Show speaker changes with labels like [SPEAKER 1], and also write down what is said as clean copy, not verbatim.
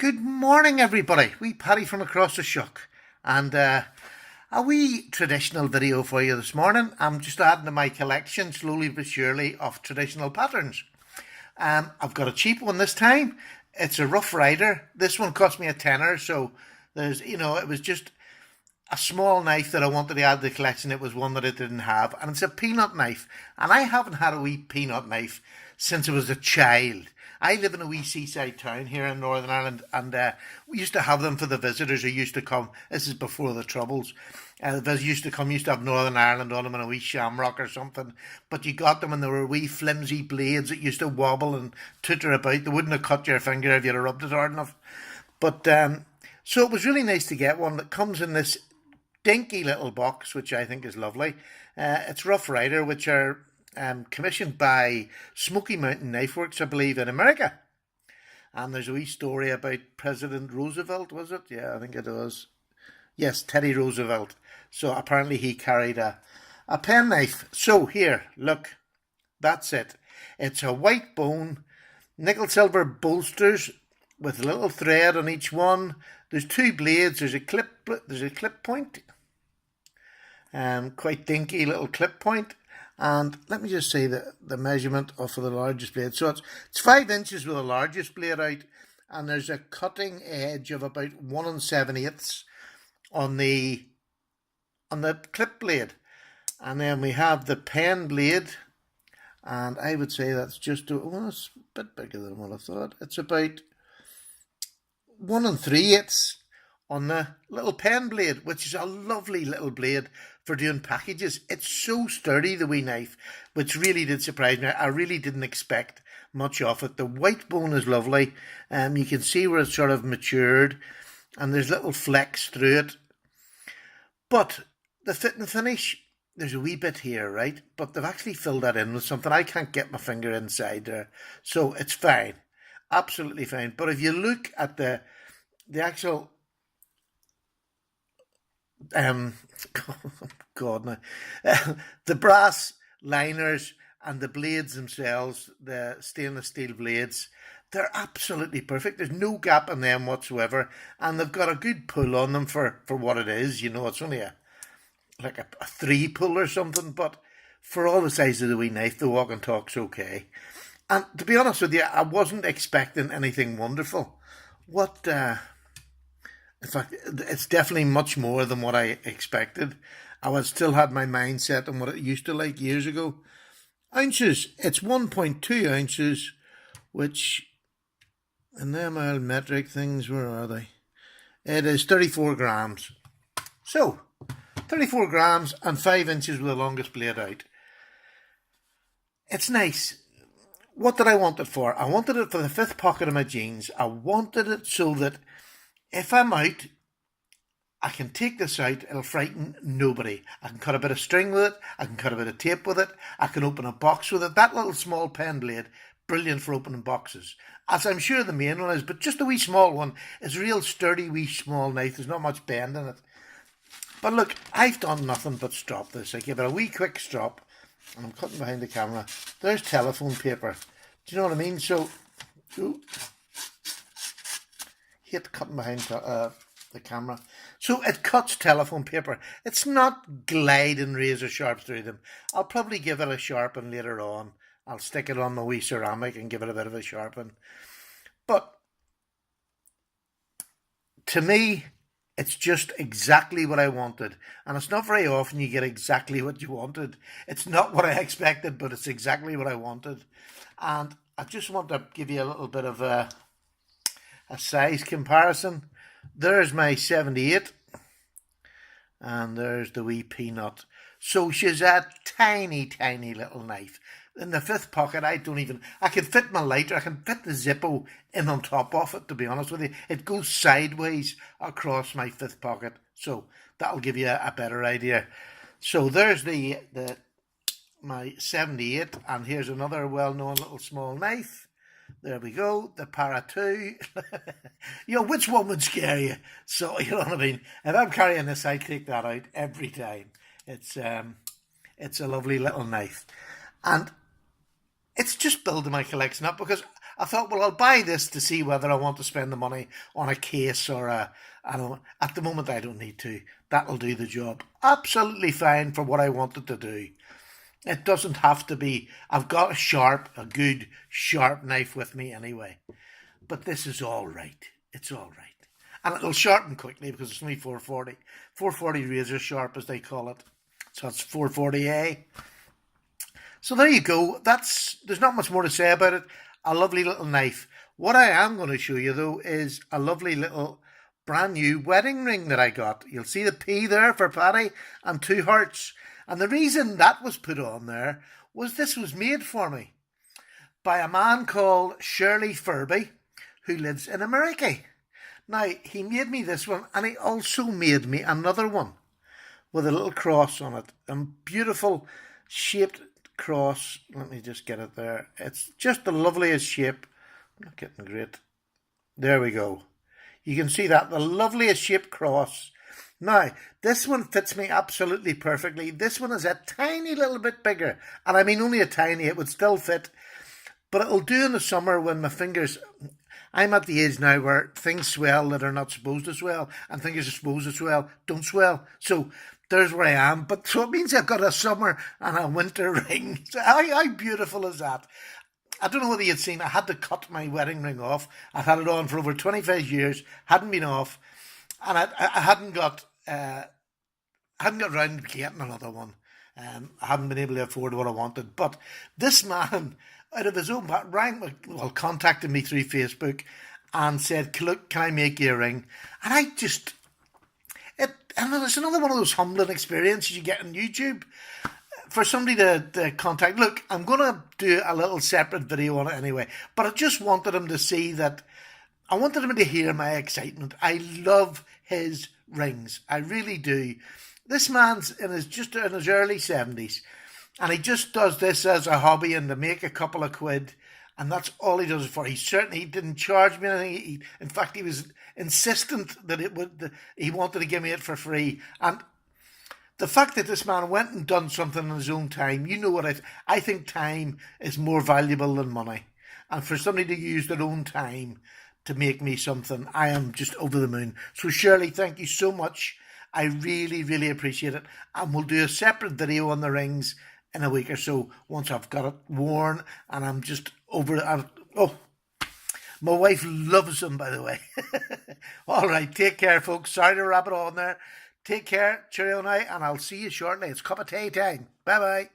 [SPEAKER 1] Good morning, everybody. Wee Paddy from across the Shuck, and a wee traditional video for you this morning. I'm just adding to my collection, slowly but surely, of traditional patterns. I've got a cheap one this time. It's a Rough Rider. This one cost me a tenner, so it was just a small knife that I wanted to add to the collection. It was one that I didn't have, and it's a peanut knife. And I haven't had a wee peanut knife since I was a child. I live in a wee seaside town here in Northern Ireland, and we used to have them for the visitors who used to come. This is before the Troubles. The visitors used to have Northern Ireland on them in a wee shamrock or something. But you got them and they were wee flimsy blades that used to wobble and tutter about. They wouldn't have cut your finger if you'd have rubbed it hard enough. But so it was really nice to get one that comes in this dinky little box, which I think is lovely. It's Rough Rider, which are commissioned by Smoky Mountain Knife Works, I believe, in America. And there's a wee story about President Roosevelt, was it? Yeah, I think it was. Yes, Teddy Roosevelt. So apparently he carried a penknife. So here, look, that's it. It's a white bone, nickel silver bolsters with a little thread on each one. There's two blades. There's a clip point. Quite dinky little clip point. And let me just say the measurement for the largest blade. So it's 5 inches with the largest blade out, and there's a cutting edge of about 1 7/8 on the clip blade. And then we have the pen blade, and I would say that's it's a bit bigger than what I thought. It's about 1 3/8 on the little pen blade, which is a lovely little blade for doing packages. It's so sturdy, the wee knife, which really did surprise me. I really didn't expect much of it. The white bone is lovely. You can see where it's sort of matured, and there's little flecks through it. But the fit and finish, there's a wee bit here, right? But they've actually filled that in with something. I can't get my finger inside there. So it's fine. Absolutely fine. But if you look at the actual God no. The brass liners and the blades themselves, the stainless steel blades, they're absolutely perfect. There's no gap in them whatsoever, and they've got a good pull on them for what it is. It's only a 3 pull or something, but for all the size of the wee knife, the walk and talk's okay. And to be honest with you, I wasn't expecting anything wonderful. In fact, it's definitely much more than what I expected. Still had my mind set on what it used to like years ago. Ounces, it's 1.2 ounces, which in them old metric things, where are they? It is 34 grams. So, 34 grams and 5 inches with the longest blade out. It's nice. What did I want it for? I wanted it for the fifth pocket of my jeans. I wanted it so that if I'm out, I can take this out, it'll frighten nobody. I can cut a bit of string with it, I can cut a bit of tape with it, I can open a box with it. That little small pen blade, brilliant for opening boxes. As I'm sure the main one is, but just a wee small one is a real sturdy wee small knife. There's not much bend in it. But look, I've done nothing but strop this. I give it a wee quick strop, and I'm cutting behind the camera. There's telephone paper. Do you know what I mean? So, hate cutting behind the camera. So it cuts telephone paper. It's not gliding razor sharp through them. I'll probably give it a sharpen later on. I'll stick it on my wee ceramic and give it a bit of a sharpen. But to me, it's just exactly what I wanted. And it's not very often you get exactly what you wanted. It's not what I expected, but it's exactly what I wanted. And I just want to give you a little bit of a size comparison. There's my 78, and there's the wee peanut. So she's a tiny, tiny little knife. In the fifth pocket, I can fit my lighter, I can fit the Zippo in on top of it, to be honest with you. It goes sideways across my fifth pocket, so that'll give you a better idea. So there's my 78, and here's another well-known little small knife. There we go, the Para 2. Which one would scare you? So, you know what I mean? If I'm carrying this, I take that out every time. It's a lovely little knife. And it's just building my collection up because I thought, well, I'll buy this to see whether I want to spend the money on a case or I don't. At the moment, I don't need to. That'll do the job. Absolutely fine for what I wanted to do. It doesn't have to be. I've got a good sharp knife with me anyway. But this is all right. It's all right. And it'll sharpen quickly because it's only 440. 440 razor sharp, as they call it. So it's 440A. So there you go. There's not much more to say about it. A lovely little knife. What I am going to show you though is a lovely little brand new wedding ring that I got. You'll see the P there for Paddy and 2 hearts. And the reason that was put on there was this was made for me by a man called Shirley Furby who lives in America. Now, he made me this one and he also made me another one with a little cross on it. A beautiful shaped cross. Let me just get it there. It's just the loveliest shape. I'm not getting great. There we go. You can see that, the loveliest shaped cross. Now, this one fits me absolutely perfectly. This one is a tiny little bit bigger. And I mean only a tiny, it would still fit. But it'll do in the summer when my fingers... I'm at the age now where things swell that are not supposed to swell. And things are supposed to swell don't swell. So there's where I am. But so it means I've got a summer and a winter ring. So how beautiful is that? I don't know whether you'd seen, I had to cut my wedding ring off. I've had it on for over 25 years, hadn't been off. And I hadn't got round to getting another one. I hadn't been able to afford what I wanted. But this man, out of his own back, contacted me through Facebook and said, look, can I make you a ring? And it's another one of those humbling experiences you get on YouTube. For somebody to contact, look, I'm going to do a little separate video on it anyway. But I just wanted him to see that, I wanted him to hear my excitement. I love his rings. I really do. This man's in his early 70s. And he just does this as a hobby and to make a couple of quid. And that's all he does it for. He didn't charge me anything. In fact, he was insistent that he wanted to give me it for free. And the fact that this man went and done something in his own time, you know what I think time is more valuable than money. And for somebody to use their own time to make me something, I am just over the moon. So Shirley, thank you so much. I really, really appreciate it. And we'll do a separate video on the rings in a week or so once I've got it worn and I'm just over it. Oh, my wife loves them, by the way. All right, take care, folks. Sorry to wrap it on there. Take care, cheerio now, and I'll see you shortly. It's cup of tea time. Bye-bye.